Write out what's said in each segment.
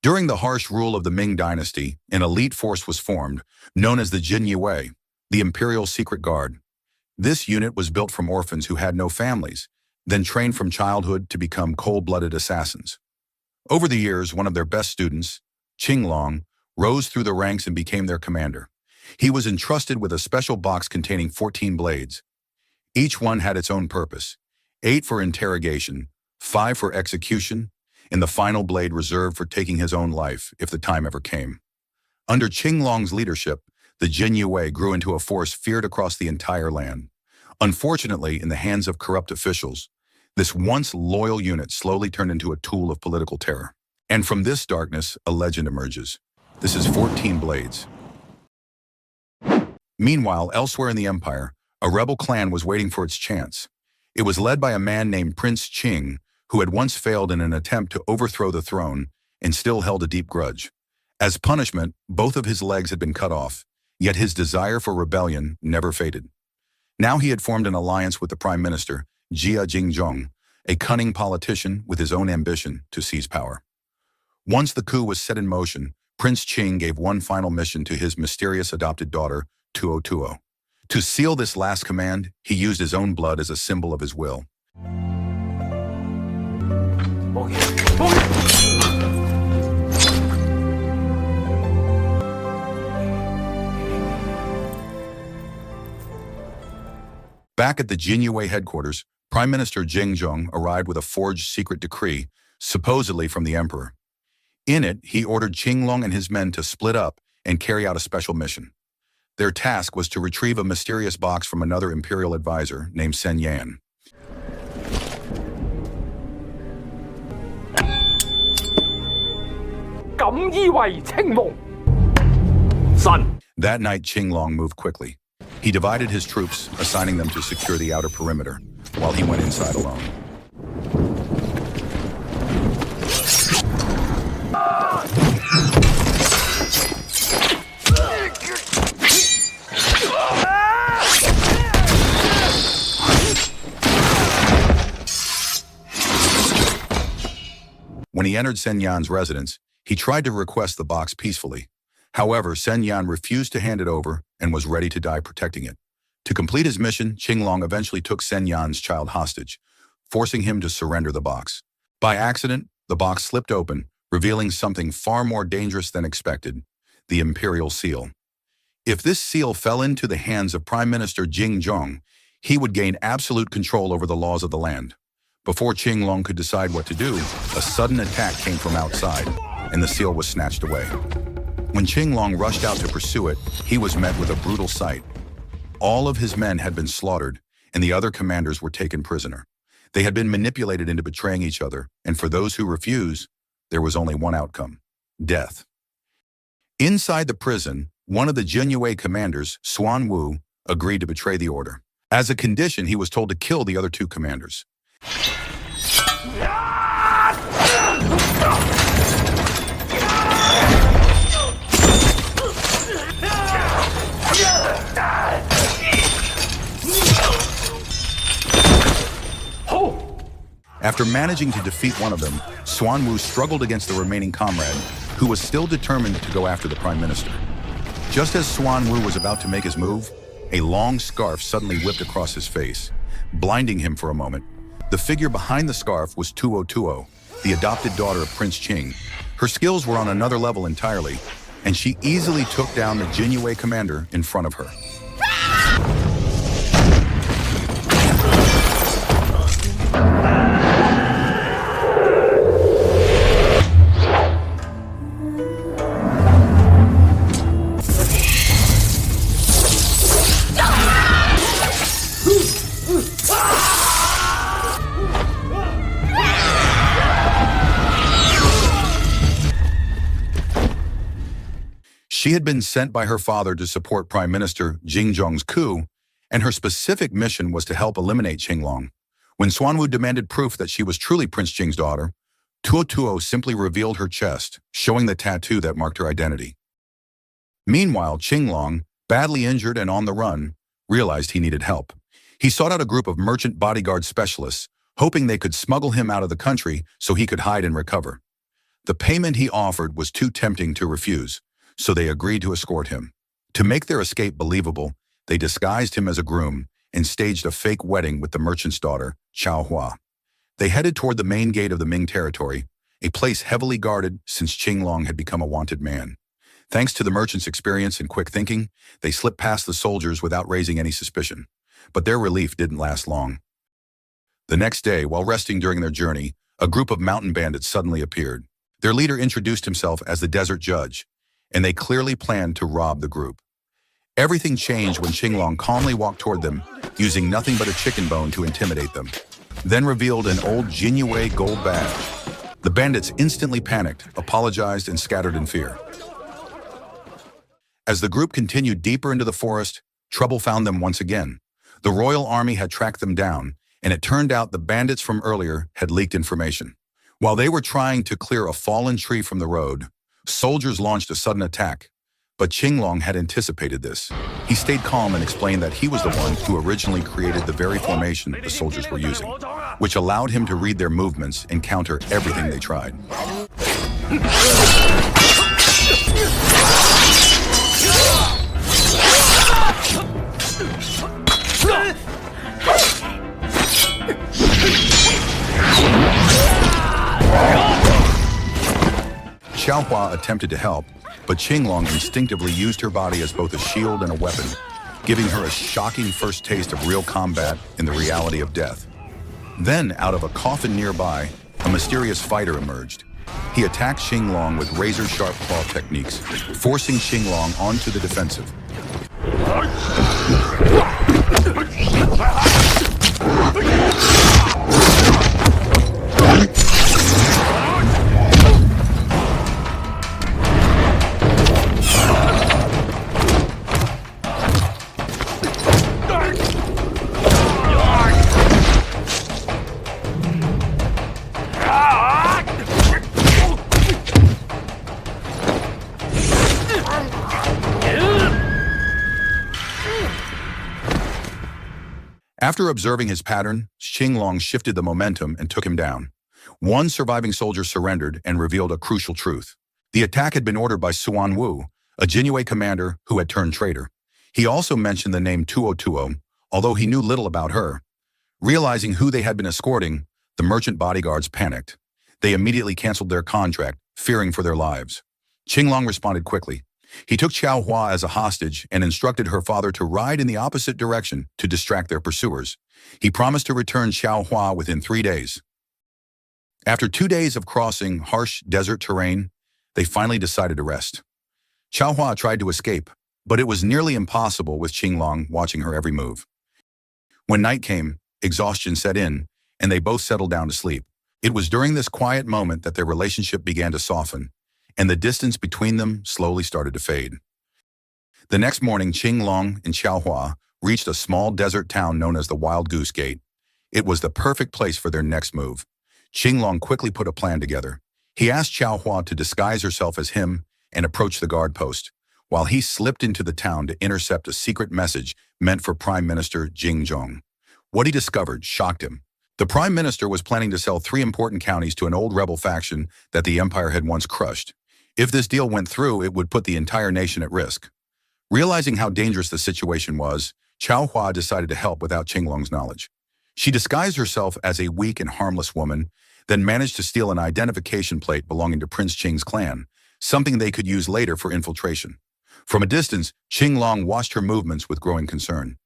During the harsh rule of the Ming Dynasty, an elite force was formed, known as the Jin Yue, the Imperial Secret Guard. This unit was built from orphans who had no families, then trained from childhood to become cold-blooded assassins. Over the years, one of their best students, Ching Long, rose through the ranks and became their commander. He was entrusted with a special box containing 14 blades. Each one had its own purpose: 8 for interrogation, 5 for execution, and the final blade reserved for taking his own life if the time ever came. Under Ching Long's leadership, the Jin Yue grew into a force feared across the entire land. Unfortunately, in the hands of corrupt officials, this once loyal unit slowly turned into a tool of political terror. And from this darkness, a legend emerges. This is 14 Blades. Meanwhile, elsewhere in the empire, a rebel clan was waiting for its chance. It was led by a man named Prince Ching, who had once failed in an attempt to overthrow the throne and still held a deep grudge. As punishment, both of his legs had been cut off, yet his desire for rebellion never faded. Now he had formed an alliance with the Prime Minister, Jia Jingjong, a cunning politician with his own ambition to seize power. Once the coup was set in motion, Prince Ching gave one final mission to his mysterious adopted daughter, Tuo Tuo. To seal this last command, he used his own blood as a symbol of his will. Back at the Jin Yue headquarters, Prime Minister Jingjong arrived with a forged secret decree, supposedly from the emperor. In it, he ordered Ching Long and his men to split up and carry out a special mission. Their task was to retrieve a mysterious box from another imperial advisor named Sen Yan. That night, Ching Long moved quickly. He divided his troops, assigning them to secure the outer perimeter, while he went inside alone. When he entered Sen Yan's residence, he tried to request the box peacefully. However, Sen Yan refused to hand it over and was ready to die protecting it. To complete his mission, Ching Long eventually took Sen Yan's child hostage, forcing him to surrender the box. By accident, the box slipped open, revealing something far more dangerous than expected: the imperial seal. If this seal fell into the hands of Prime Minister Jingjong, he would gain absolute control over the laws of the land. Before Ching Long could decide what to do, a sudden attack came from outside, and the seal was snatched away. When Ching Long rushed out to pursue it, he was met with a brutal sight. All of his men had been slaughtered, and the other commanders were taken prisoner. They had been manipulated into betraying each other, and for those who refused, there was only one outcome: death. Inside the prison, one of the Jin Yue commanders, Xuan Wu, agreed to betray the order. As a condition, he was told to kill the other 2 commanders. After managing to defeat one of them, Xuan Wu struggled against the remaining comrade, who was still determined to go after the Prime Minister. Just as Xuan Wu was about to make his move, a long scarf suddenly whipped across his face, blinding him for a moment. The figure behind the scarf was Tuo Tuo, the adopted daughter of Prince Ching. Her skills were on another level entirely, and she easily took down the Jin Yue commander in front of her. She had been sent by her father to support Prime Minister Jingjong's coup, and her specific mission was to help eliminate Ching Long. When Xuan Wu demanded proof that she was truly Prince Ching's daughter, Tuo Tuo simply revealed her chest, showing the tattoo that marked her identity. Meanwhile, Ching Long, badly injured and on the run, realized he needed help. He sought out a group of merchant bodyguard specialists, hoping they could smuggle him out of the country so he could hide and recover. The payment he offered was too tempting to refuse, so they agreed to escort him. To make their escape believable, they disguised him as a groom and staged a fake wedding with the merchant's daughter, Chao Hua. They headed toward the main gate of the Ming territory, a place heavily guarded since Ching Long had become a wanted man. Thanks to the merchant's experience and quick thinking, they slipped past the soldiers without raising any suspicion. But their relief didn't last long. The next day, while resting during their journey, a group of mountain bandits suddenly appeared. Their leader introduced himself as the Desert Judge, and they clearly planned to rob the group. Everything changed when Ching Long calmly walked toward them, using nothing but a chicken bone to intimidate them, then revealed an old Jinyue gold badge. The bandits instantly panicked, apologized, and scattered in fear. As the group continued deeper into the forest, trouble found them once again. The royal army had tracked them down, and it turned out the bandits from earlier had leaked information. While they were trying to clear a fallen tree from the road, soldiers launched a sudden attack. But Ching Long had anticipated this. He stayed calm and explained that he was the one who originally created the very formation the soldiers were using, which allowed him to read their movements and counter everything they tried. Chao Hua attempted to help, but Ching Long instinctively used her body as both a shield and a weapon, giving her a shocking first taste of real combat in the reality of death. Then, out of a coffin nearby, a mysterious fighter emerged. He attacked Ching Long with razor-sharp claw techniques, forcing Ching Long onto the defensive. After observing his pattern, Ching Long shifted the momentum and took him down. One surviving soldier surrendered and revealed a crucial truth. The attack had been ordered by Suan Wu, a Jinyue commander who had turned traitor. He also mentioned the name Tuo, although he knew little about her. Realizing who they had been escorting, the merchant bodyguards panicked. They immediately canceled their contract, fearing for their lives. Ching Long responded quickly. He took Chao Hua as a hostage and instructed her father to ride in the opposite direction to distract their pursuers. He promised to return Chao Hua within 3 days. After 2 days of crossing harsh desert terrain, they finally decided to rest. Chao Hua tried to escape, but it was nearly impossible with Ching Long watching her every move. When night came, exhaustion set in, and they both settled down to sleep. It was during this quiet moment that their relationship began to soften, and the distance between them slowly started to fade. The next morning, Ching Long and Chao Hua reached a small desert town known as the Wild Goose Gate. It was the perfect place for their next move. Ching Long quickly put a plan together. He asked Chao Hua to disguise herself as him and approach the guard post, while he slipped into the town to intercept a secret message meant for Prime Minister Jing Zhong. What he discovered shocked him. The Prime Minister was planning to sell 3 important counties to an old rebel faction that the empire had once crushed. If this deal went through, it would put the entire nation at risk. Realizing how dangerous the situation was, Chao Hua decided to help without Ching Long's knowledge. She disguised herself as a weak and harmless woman, then managed to steal an identification plate belonging to Prince Ching's clan, something they could use later for infiltration. From a distance, Ching Long watched her movements with growing concern.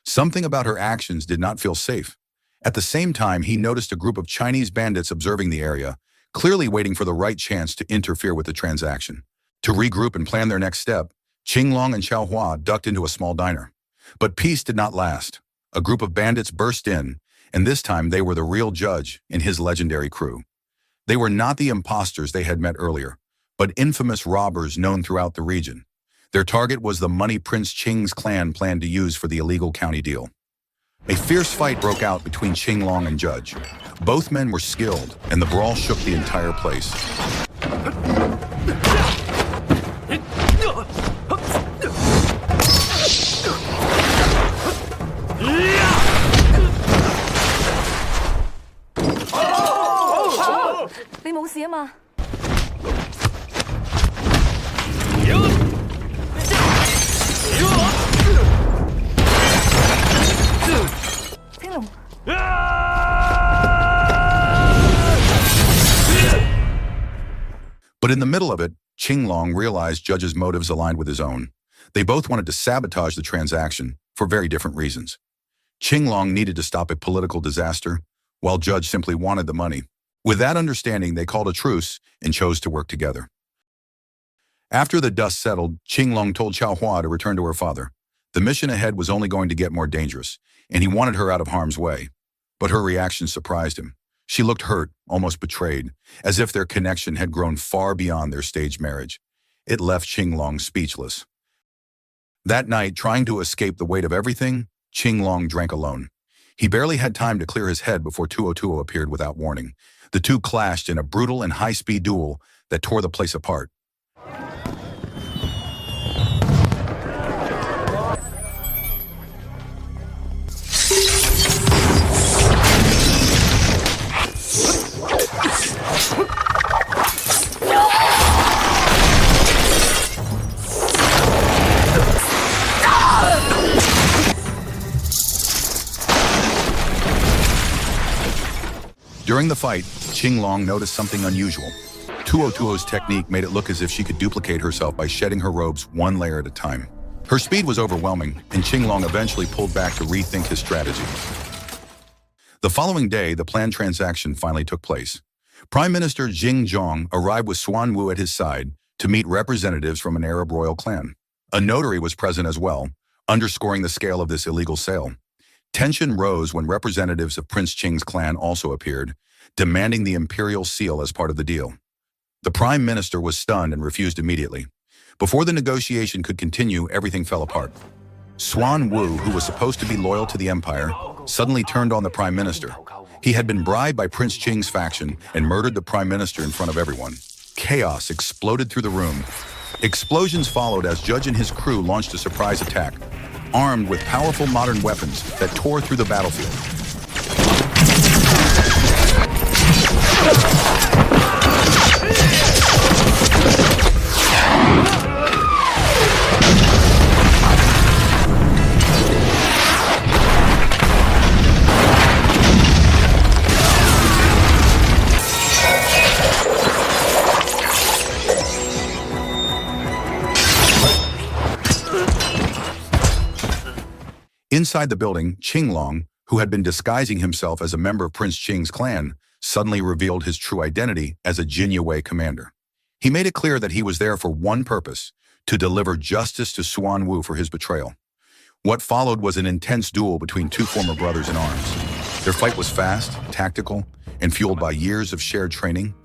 Something about her actions did not feel safe. At the same time, he noticed a group of Chinese bandits observing the area, clearly waiting for the right chance to interfere with the transaction. To regroup and plan their next step, Ching Long and Chao Hua ducked into a small diner. But peace did not last. A group of bandits burst in, and this time they were the real judge and his legendary crew. They were not the imposters they had met earlier, but infamous robbers known throughout the region. Their target was the money Prince Ching's clan planned to use for the illegal county deal. A fierce fight broke out between Ching Long and Judge. Both men were skilled, and the brawl shook the entire place. But in the middle of it, Ching Long realized Judge's motives aligned with his own. They both wanted to sabotage the transaction for very different reasons. Ching Long needed to stop a political disaster, while Judge simply wanted the money. With that understanding, they called a truce and chose to work together. After the dust settled, Ching Long told Xiao Hua to return to her father. The mission ahead was only going to get more dangerous, and he wanted her out of harm's way. But her reaction surprised him. She looked hurt, almost betrayed, as if their connection had grown far beyond their staged marriage. It left Ching Long speechless. That night, trying to escape the weight of everything, Ching Long drank alone. He barely had time to clear his head before 202 appeared without warning. The two clashed in a brutal and high-speed duel that tore the place apart. During the fight, Ching Long noticed something unusual. 202's technique made it look as if she could duplicate herself by shedding her robes one layer at a time. Her speed was overwhelming, and Ching Long eventually pulled back to rethink his strategy. The following day, the planned transaction finally took place. Prime Minister Jing Zhong arrived with Xuan Wu at his side to meet representatives from an Arab royal clan. A notary was present as well, underscoring the scale of this illegal sale. Tension rose when representatives of Prince Qing's clan also appeared, demanding the imperial seal as part of the deal. The prime minister was stunned and refused immediately. Before the negotiation could continue, everything fell apart. Xuan Wu, who was supposed to be loyal to the empire, suddenly turned on the prime minister. He had been bribed by Prince Qing's faction and murdered the prime minister in front of everyone. Chaos exploded through the room. Explosions followed as Judge and his crew launched a surprise attack, armed with powerful modern weapons that tore through the battlefield. Inside the building, Ching Long, who had been disguising himself as a member of Prince Qing's clan, suddenly revealed his true identity as a Jinyue commander. He made it clear that he was there for one purpose, to deliver justice to Xuan Wu for his betrayal. What followed was an intense duel between two former brothers in arms. Their fight was fast, tactical, and fueled by years of shared training.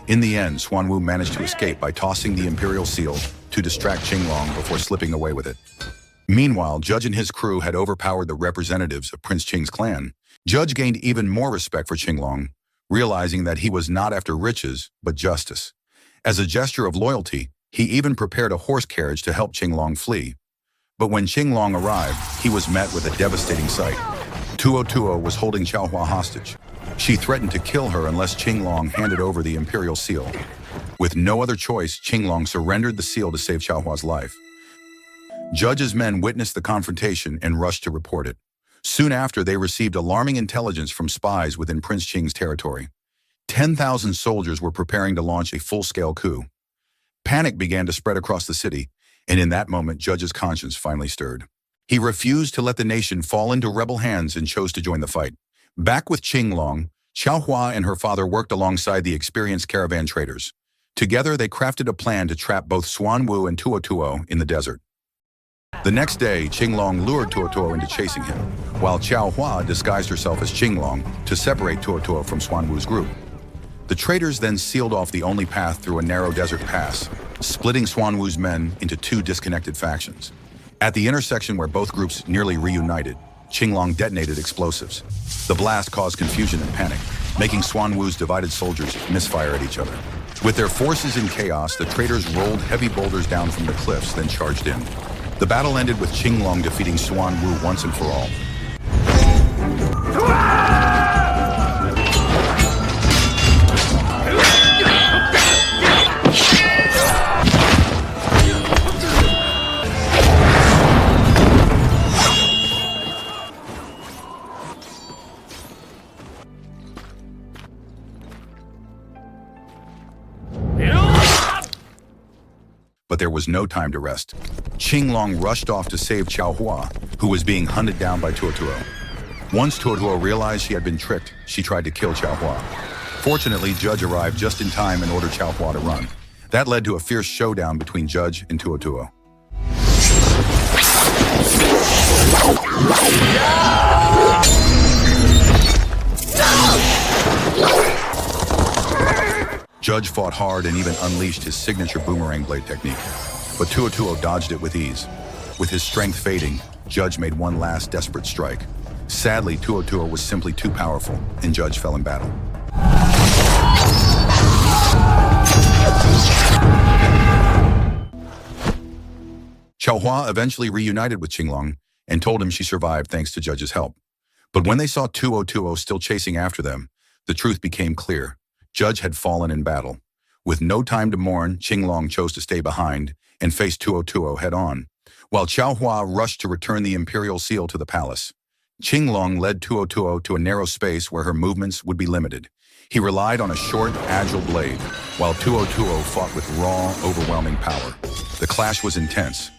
In the end, Xuan Wu managed to escape by tossing the imperial seal to distract Ching Long before slipping away with it. Meanwhile, Judge and his crew had overpowered the representatives of Prince Qing's clan. Judge gained even more respect for Ching Long, realizing that he was not after riches, but justice. As a gesture of loyalty, he even prepared a horse carriage to help Ching Long flee. But when Ching Long arrived, he was met with a devastating sight. 202 was holding Xiao Hua hostage. She threatened to kill her unless Ching Long handed over the imperial seal. With no other choice, Ching Long surrendered the seal to save Xiao Hua's life. Judge's men witnessed the confrontation and rushed to report it. Soon after, they received alarming intelligence from spies within Prince Qing's territory. 10,000 soldiers were preparing to launch a full-scale coup. Panic began to spread across the city, and in that moment, Judge's conscience finally stirred. He refused to let the nation fall into rebel hands and chose to join the fight. Back with Ching Long, Xiao Hua and her father worked alongside the experienced caravan traders. Together, they crafted a plan to trap both Xuan Wu and 202 in the desert. The next day, Ching Long lured 202 into chasing him, while Xiao Hua disguised herself as Ching Long to separate 202 from Xuan Wu's group. The traders then sealed off the only path through a narrow desert pass, splitting Xuan Wu's men into two disconnected factions. At the intersection where both groups nearly reunited, Ching Long detonated explosives. The blast caused confusion and panic, making Xuan Wu's divided soldiers misfire at each other. With their forces in chaos, the traders rolled heavy boulders down from the cliffs, then charged in. The battle ended with Ching Long defeating Xuan Wu once and for all. but there was no time to rest. Ching Long rushed off to save Xiao Hua, who was being hunted down by Tuo. Once Tuo realized she had been tricked, she tried to kill Xiao Hua. Fortunately, Judge arrived just in time and ordered Xiao Hua to run. That led to a fierce showdown between Judge and Tuo. Judge fought hard and even unleashed his signature boomerang blade technique, but Tuo dodged it with ease. With his strength fading, Judge made one last desperate strike. Sadly, Tuo was simply too powerful, and Judge fell in battle. Xiao Hua eventually reunited with Ching Long and told him she survived thanks to Judge's help. But when they saw Tuo still chasing after them, the truth became clear. Judge had fallen in battle. With no time to mourn, Ching Long chose to stay behind and face Tuo head-on, while Xiao Hua rushed to return the imperial seal to the palace. Ching Long led Tuo to a narrow space where her movements would be limited. He relied on a short, agile blade, while Tuo fought with raw, overwhelming power. The clash was intense.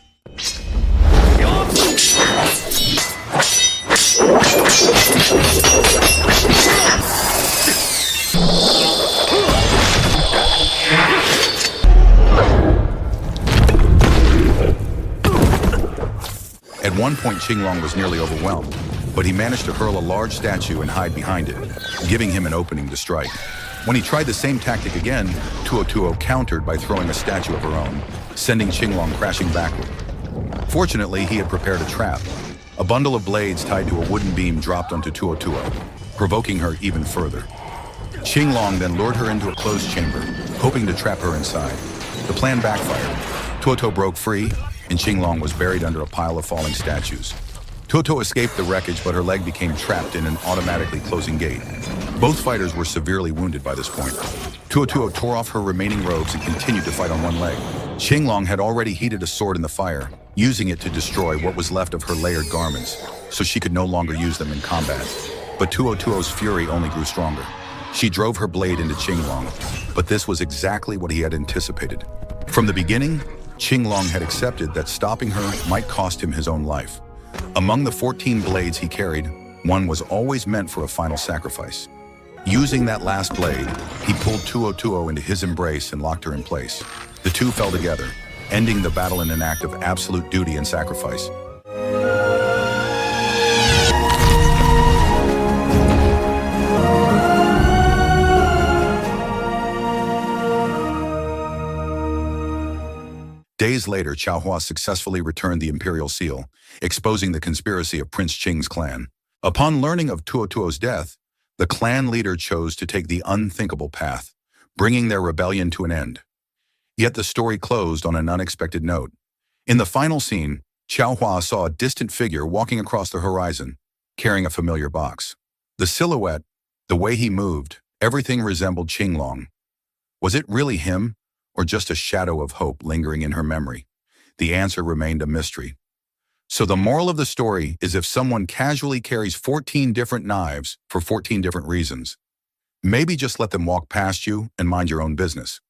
At one point, Ching Long was nearly overwhelmed, but he managed to hurl a large statue and hide behind it, giving him an opening to strike. When he tried the same tactic again, Tuo countered by throwing a statue of her own, sending Ching Long crashing backward. Fortunately, he had prepared a trap. A bundle of blades tied to a wooden beam dropped onto Tuo, provoking her even further. Ching Long then lured her into a closed chamber, hoping to trap her inside. The plan backfired. Tuo broke free, and Ching Long was buried under a pile of falling statues. Tuo escaped the wreckage, but her leg became trapped in an automatically closing gate. Both fighters were severely wounded by this point. Tuo tore off her remaining robes and continued to fight on one leg. Ching Long had already heated a sword in the fire, using it to destroy what was left of her layered garments, so she could no longer use them in combat. But Tuo's fury only grew stronger. She drove her blade into Ching Long, but this was exactly what he had anticipated. From the beginning, Ching Long had accepted that stopping her might cost him his own life. Among the 14 blades he carried, one was always meant for a final sacrifice. Using that last blade, he pulled Tuo into his embrace and locked her in place. The two fell together, ending the battle in an act of absolute duty and sacrifice. Days later, Xiao Hua successfully returned the imperial seal, exposing the conspiracy of Prince Qing's clan. Upon learning of Tuo's death, the clan leader chose to take the unthinkable path, bringing their rebellion to an end. Yet the story closed on an unexpected note. In the final scene, Xiao Hua saw a distant figure walking across the horizon, carrying a familiar box. The silhouette, the way he moved, everything resembled Ching Long. Was it really him, or just a shadow of hope lingering in her memory? The answer remained a mystery. So the moral of the story is, if someone casually carries 14 different knives for 14 different reasons, maybe just let them walk past you and mind your own business.